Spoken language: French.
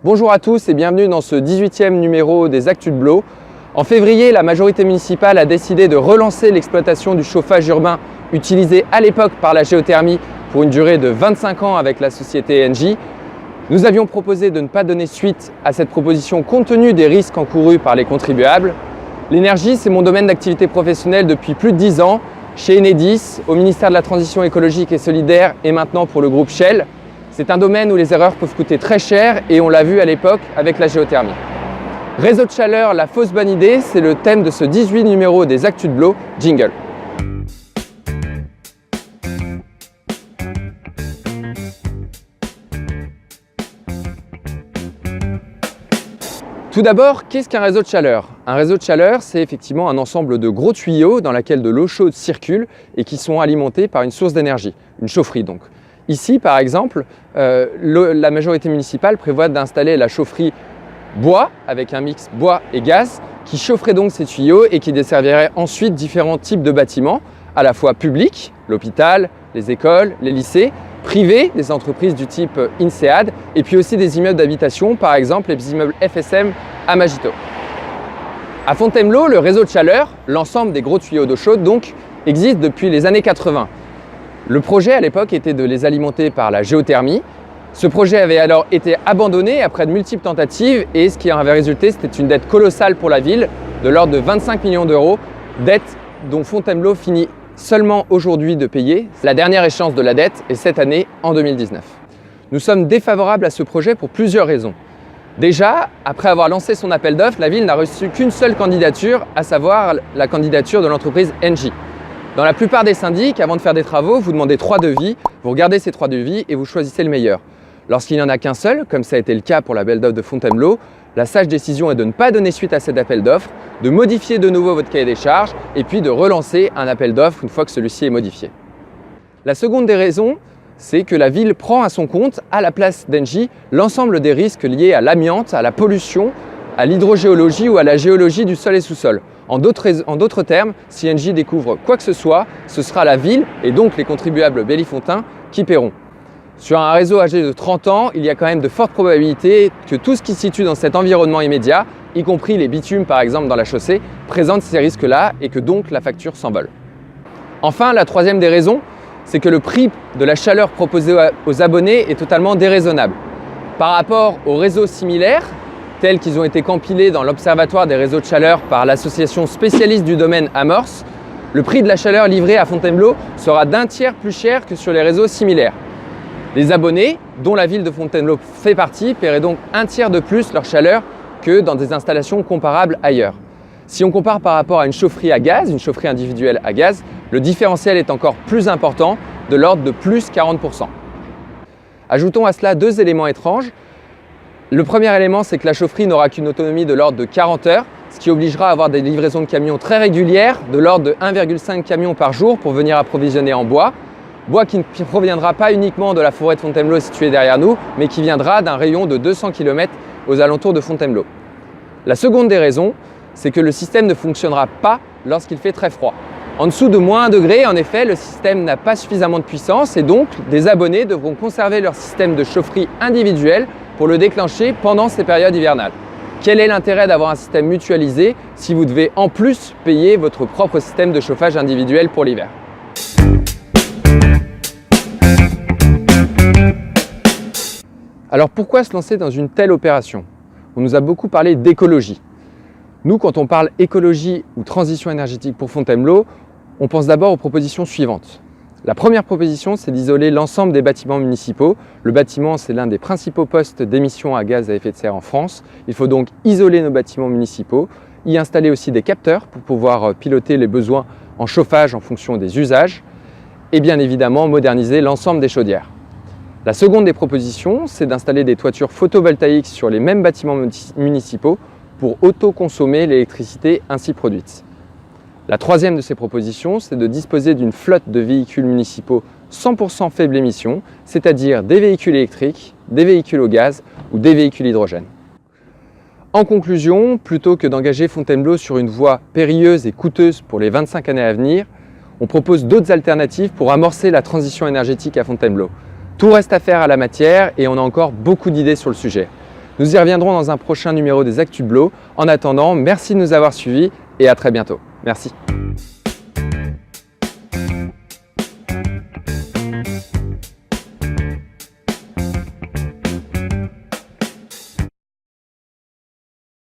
Bonjour à tous et bienvenue dans ce 18e numéro des Actus de Blot. En février, la majorité municipale a décidé de relancer l'exploitation du chauffage urbain utilisé à l'époque par la géothermie pour une durée de 25 ans avec la société Engie. Nous avions proposé de ne pas donner suite à cette proposition compte tenu des risques encourus par les contribuables. L'énergie, c'est mon domaine d'activité professionnelle depuis plus de 10 ans, chez Enedis, au ministère de la Transition écologique et solidaire et maintenant pour le groupe Shell. C'est un domaine où les erreurs peuvent coûter très cher et on l'a vu à l'époque avec la géothermie. Réseau de chaleur, la fausse bonne idée, c'est le thème de ce 18 numéro des Actus de Blot. Jingle. Tout d'abord, qu'est-ce qu'un réseau de chaleur? Un réseau de chaleur, c'est effectivement un ensemble de gros tuyaux dans lesquels de l'eau chaude circule et qui sont alimentés par une source d'énergie, une chaufferie donc. Ici, par exemple, la majorité municipale prévoit d'installer la chaufferie bois avec un mix bois et gaz qui chaufferait donc ces tuyaux et qui desservirait ensuite différents types de bâtiments, à la fois publics, l'hôpital, les écoles, les lycées, privés, des entreprises du type INSEAD et puis aussi des immeubles d'habitation, par exemple les immeubles FSM à Magiteau. À Fontainebleau, le réseau de chaleur, l'ensemble des gros tuyaux d'eau chaude donc, existe depuis les années 80. Le projet à l'époque était de les alimenter par la géothermie. Ce projet avait alors été abandonné après de multiples tentatives et ce qui en avait résulté, c'était une dette colossale pour la ville de l'ordre de 25 millions d'euros, dette dont Fontainebleau finit seulement aujourd'hui de payer. La dernière échéance de la dette est cette année en 2019. Nous sommes défavorables à ce projet pour plusieurs raisons. Déjà, après avoir lancé son appel d'offres, la ville n'a reçu qu'une seule candidature, à savoir la candidature de l'entreprise Engie. Dans la plupart des syndics, avant de faire des travaux, vous demandez 3 devis, vous regardez ces 3 devis et vous choisissez le meilleur. Lorsqu'il n'y en a qu'un seul, comme ça a été le cas pour l'appel d'offres de Fontainebleau, la sage décision est de ne pas donner suite à cet appel d'offres, de modifier de nouveau votre cahier des charges et puis de relancer un appel d'offres une fois que celui-ci est modifié. La seconde des raisons, c'est que la ville prend à son compte, à la place d'Engie, l'ensemble des risques liés à l'amiante, à la pollution, à l'hydrogéologie ou à la géologie du sol et sous-sol. En d'autres termes, si Engie découvre quoi que ce soit, ce sera la ville et donc les contribuables bellifontins qui paieront. Sur un réseau âgé de 30 ans, il y a quand même de fortes probabilités que tout ce qui se situe dans cet environnement immédiat, y compris les bitumes par exemple dans la chaussée, présente ces risques-là et que donc la facture s'envole. Enfin, la troisième des raisons, c'est que le prix de la chaleur proposé aux abonnés est totalement déraisonnable. Par rapport aux réseaux similaires, tels qu'ils ont été compilés dans l'Observatoire des réseaux de chaleur par l'association spécialiste du domaine Amorce, le prix de la chaleur livrée à Fontainebleau sera d'un tiers plus cher que sur les réseaux similaires. Les abonnés, dont la ville de Fontainebleau fait partie, paieraient donc un tiers de plus leur chaleur que dans des installations comparables ailleurs. Si on compare par rapport à une chaufferie à gaz, une chaufferie individuelle à gaz, le différentiel est encore plus important, de l'ordre de plus 40%. Ajoutons à cela 2 éléments étranges. Le premier élément, c'est que la chaufferie n'aura qu'une autonomie de l'ordre de 40 heures, ce qui obligera à avoir des livraisons de camions très régulières, de l'ordre de 1,5 camions par jour pour venir approvisionner en bois. Bois qui ne proviendra pas uniquement de la forêt de Fontainebleau située derrière nous, mais qui viendra d'un rayon de 200 km aux alentours de Fontainebleau. La seconde des raisons, c'est que le système ne fonctionnera pas lorsqu'il fait très froid. En dessous de -1 degré, en effet, le système n'a pas suffisamment de puissance et donc des abonnés devront conserver leur système de chaufferie individuel pour le déclencher pendant ces périodes hivernales. Quel est l'intérêt d'avoir un système mutualisé si vous devez en plus payer votre propre système de chauffage individuel pour l'hiver? Alors pourquoi se lancer dans une telle opération? On nous a beaucoup parlé d'écologie. Nous, quand on parle écologie ou transition énergétique pour Fontainebleau, on pense d'abord aux propositions suivantes. La première proposition, c'est d'isoler l'ensemble des bâtiments municipaux. Le bâtiment, c'est l'un des principaux postes d'émissions à gaz à effet de serre en France. Il faut donc isoler nos bâtiments municipaux, y installer aussi des capteurs pour pouvoir piloter les besoins en chauffage en fonction des usages et bien évidemment moderniser l'ensemble des chaudières. La seconde des propositions, c'est d'installer des toitures photovoltaïques sur les mêmes bâtiments municipaux pour autoconsommer l'électricité ainsi produite. La troisième de ces propositions, c'est de disposer d'une flotte de véhicules municipaux 100% faible émission, c'est-à-dire des véhicules électriques, des véhicules au gaz ou des véhicules hydrogène. En conclusion, plutôt que d'engager Fontainebleau sur une voie périlleuse et coûteuse pour les 25 années à venir, on propose d'autres alternatives pour amorcer la transition énergétique à Fontainebleau. Tout reste à faire à la matière et on a encore beaucoup d'idées sur le sujet. Nous y reviendrons dans un prochain numéro des ActuBlow. En attendant, merci de nous avoir suivis et à très bientôt. Merci.